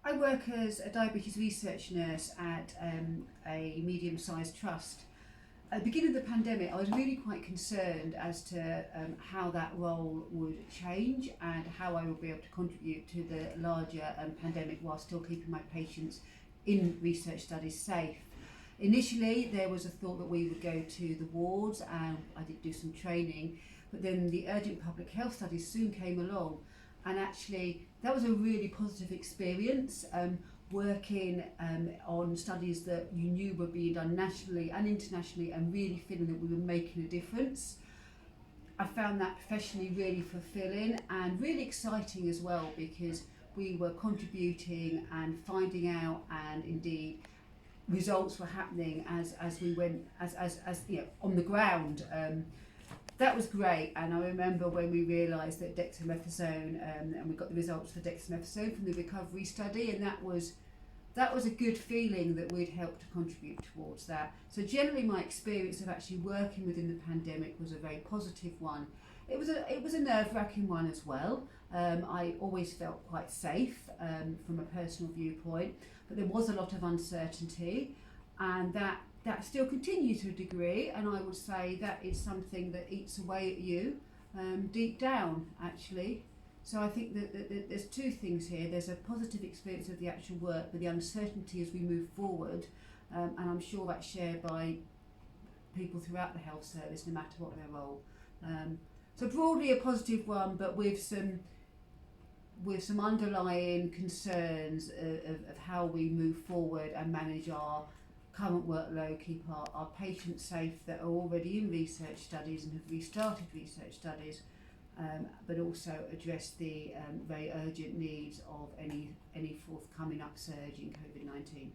I work as a diabetes research nurse at a medium-sized trust. At the beginning of the pandemic, I was really quite concerned as to how that role would change and how I would be able to contribute to the larger pandemic while still keeping my patients in research studies safe. Initially, there was a thought that we would go to the wards, and I did do some training, but then the urgent public health studies soon came along, and actually that was a really positive experience. Working on studies that you knew were being done nationally and internationally and really feeling that we were making a difference. I found that professionally really fulfilling and really exciting as well, because we were contributing and finding out, and indeed results were happening as we went as you know, on the ground. That was great, and I remember when we realised that dexamethasone, and we got the results for dexamethasone from the recovery study, and that was a good feeling that we'd helped to contribute towards that. So generally my experience of actually working within the pandemic was a very positive one. It was a nerve-wracking one as well. I always felt quite safe from a personal viewpoint, but there was a lot of uncertainty, and that still continues to a degree, and I would say that is something that eats away at you deep down, actually. So I think that there's two things here. There's a positive experience of the actual work, but the uncertainty as we move forward, and I'm sure that's shared by people throughout the health service, no matter what their role. So broadly a positive one, but with some underlying concerns of how we move forward and manage our current workload, keep our patients safe that are already in research studies and have restarted research studies, but also address the very urgent needs of any forthcoming upsurge in COVID-19.